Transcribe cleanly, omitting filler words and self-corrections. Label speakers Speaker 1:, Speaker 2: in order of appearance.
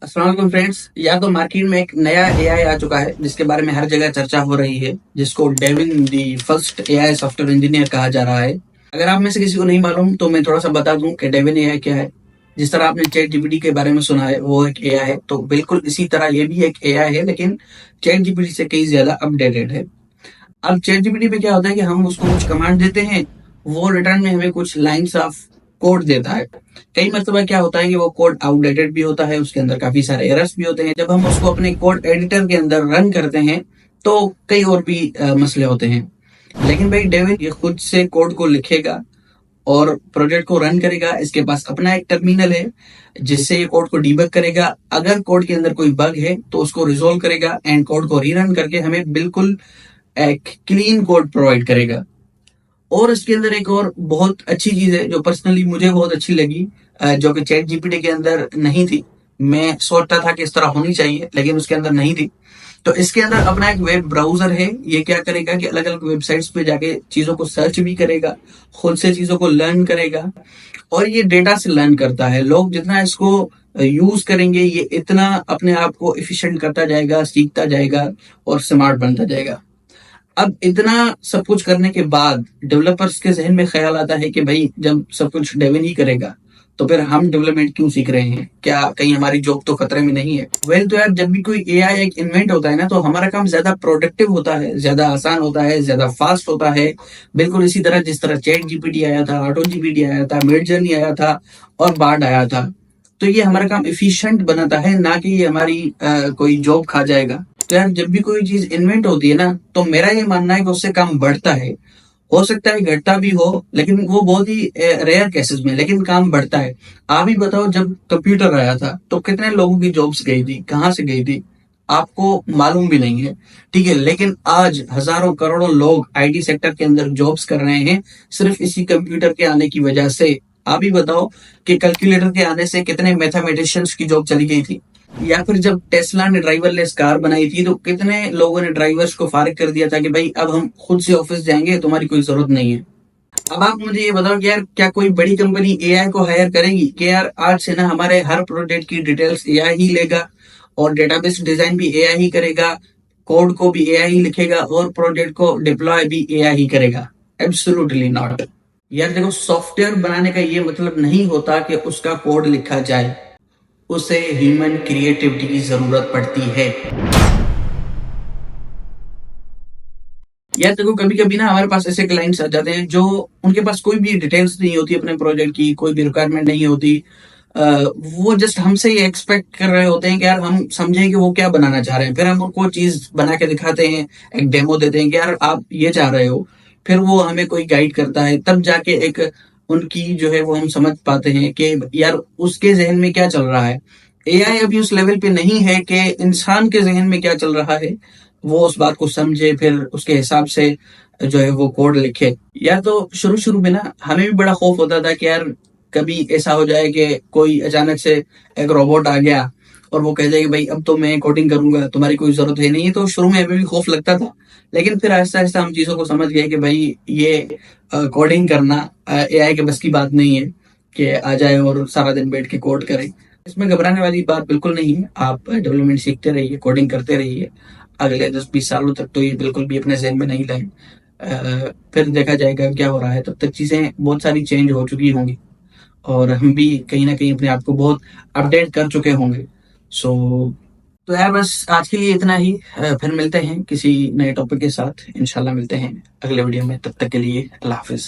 Speaker 1: अस्सलाम वालेकुम फ्रेंड्स। या तो मार्केट में एक नया एआई आ चुका है जिसके बारे में हर जगह चर्चा हो रही है, जिसको Devin the first AI software engineer कहा जा रहा है। अगर आप में से किसी को नहीं मालूम तो मैं थोड़ा सा बता दूं कि डेविन एआई क्या है। जिस तरह आपने चैट जीपीटी के बारे में सुना है वो एक एआई है, तो बिल्कुल इसी तरह ये भी एक एआई है, लेकिन चैट जीपीटी से कई ज्यादा अपडेटेड है। अब चैट जीपीटी पे क्या होता है कि हम उसको कुछ कमांड देते हैं, वो रिटर्न में हमें कुछ लाइंस ऑफ कोड देता है। कई मरतबा क्या होता है कि वो कोड आउटडेटेड भी होता है, उसके अंदर काफी सारे एरर्स भी होते हैं। जब हम उसको अपने कोड एडिटर के अंदर रन करते हैं तो कई और भी मसले होते हैं। लेकिन भाई डेविड ये खुद से कोड को लिखेगा और प्रोजेक्ट को रन करेगा। इसके पास अपना एक टर्मिनल है जिससे ये कोड को डीबग करेगा। अगर कोड के अंदर कोई बग है तो उसको रिजोल्व करेगा एंड कोड को रीरन करके हमें बिल्कुल एक क्लीन कोड प्रोवाइड करेगा। और इसके अंदर एक और बहुत अच्छी चीज है जो पर्सनली मुझे बहुत अच्छी लगी, जो कि चैट जीपीटी के अंदर नहीं थी। मैं सोचता था कि इस तरह होनी चाहिए लेकिन उसके अंदर नहीं थी। तो इसके अंदर अपना एक वेब ब्राउजर है। ये क्या करेगा कि अलग अलग वेबसाइट्स पे जाके चीजों को सर्च भी करेगा, खुद से चीजों को लर्न करेगा और ये डेटा से लर्न करता है। लोग जितना इसको यूज करेंगे ये इतना अपने आप को एफिशिएंट करता जाएगा, सीखता जाएगा और स्मार्ट बनता जाएगा। अब इतना सब कुछ करने के बाद डेवलपर्स के जहन में ख्याल आता है कि भाई जब सब कुछ डेविन ही करेगा तो फिर हम डेवलपमेंट क्यों सीख रहे हैं, क्या कहीं हमारी जॉब तो खतरे में नहीं है। तो यार जब भी कोई एआई एक इन्वेंट होता है ना तो हमारा काम ज्यादा प्रोडक्टिव होता है, ज्यादा आसान होता है, ज्यादा फास्ट होता है। बिल्कुल इसी तरह जिस तरह चैट जीपीटी आया था, ऑटो जीपीटी आया था, मिड जर्नी आया था और बार्ड आया था। तो ये हमारा काम एफिशिएंट बनाता है, ना कि ये हमारी कोई जॉब खा जाएगा। तो यार जब भी कोई चीज इन्वेंट होती है ना तो मेरा ये मानना है कि उससे काम बढ़ता है। हो सकता है घटता भी हो लेकिन वो बहुत ही रेयर केसेस में, लेकिन काम बढ़ता है। आप ही बताओ, जब कंप्यूटर आया था तो कितने लोगों की जॉब्स गई थी, कहाँ से गई थी, आपको मालूम भी नहीं है। ठीक है, लेकिन आज हजारों करोड़ों लोग आईटी सेक्टर के अंदर जॉब्स कर रहे हैं सिर्फ इसी कंप्यूटर के आने की वजह से। आप ही बताओ कि कैलकुलेटर के आने से कितने मैथमेटिशियंस की जॉब चली गई थी। या फिर जब टेस्ला ने ड्राइवरलेस कार बनाई थी तो कितने लोगों ने ड्राइवर्स को फारिग कर दिया था कि भाई अब हम खुद से ऑफिस जाएंगे, तुम्हारी कोई जरूरत नहीं है। अब आप मुझे ये बताओ कि यार क्या कोई बड़ी कंपनी एआई को हायर करेगी कि यार आज से ना हमारे हर प्रोडक्ट की डिटेल्स एआई ही लेगा और डेटाबेस डिजाइन भी एआई ही करेगा, कोड को भी एआई ही लिखेगा और प्रोडक्ट को डिप्लॉय भी एआई ही करेगा? Absolutely not. यार देखो, सॉफ्टवेयर बनाने का ये मतलब नहीं होता कि उसका कोड लिखा जाए, उसे ह्यूमन क्रिएटिविटी की जरूरत पड़ती है। यार देखो, कभी कभी ना हमारे पास ऐसे क्लाइंट्स आ जाते हैं जो उनके पास कोई भी डिटेल्स नहीं होती अपने प्रोजेक्ट की, कोई भी रिक्वायरमेंट नहीं होती। वो जस्ट हमसे ये एक्सपेक्ट कर रहे होते हैं कि यार हम समझें कि वो क्या बनाना चाह रहे हैं। फिर हम उनको चीज बना के दिखाते हैं, एक डेमो देते हैं कि यार आप ये चाह रहे हो। फिर वो हमें कोई गाइड करता है, तब जाके एक उनकी जो है वो हम समझ पाते हैं कि यार उसके जहन में क्या चल रहा है। एआई अभी उस लेवल पे नहीं है कि इंसान के जहन में क्या चल रहा है वो उस बात को समझे, फिर उसके हिसाब से जो है वो कोड लिखे। या तो शुरू शुरू में ना हमें भी बड़ा खौफ होता था कि यार कभी ऐसा हो जाए कि कोई अचानक से एक रोबोट आ गया और वो कह जाए कि भाई अब तो मैं कोडिंग करूंगा, तुम्हारी कोई जरूरत है नहीं। तो शुरू में हमें भी खौफ लगता था, लेकिन फिर आहिस्ता आहिस्ता हम चीजों को समझ गए कि भाई ये कोडिंग करना एआई के बस की बात नहीं है कि आ जाए और सारा दिन बैठ के कोड करे। इसमें घबराने वाली बात बिल्कुल नहीं है। आप डेवलपमेंट सीखते रहिए, कोडिंग करते रहिए। अगले 10-20 सालों तक तो ये बिल्कुल भी अपने जहन में नहीं लाए। फिर देखा जाएगा क्या हो रहा है। तब तक चीजें बहुत सारी चेंज हो चुकी होंगी और हम भी कहीं ना कहीं अपने आप को बहुत अपडेट कर चुके होंगे। सो तो यार बस आज के लिए इतना ही। फिर मिलते हैं किसी नए टॉपिक के साथ, इंशाल्लाह मिलते हैं अगले वीडियो में। तब तक के लिए अल्लाह हाफिज।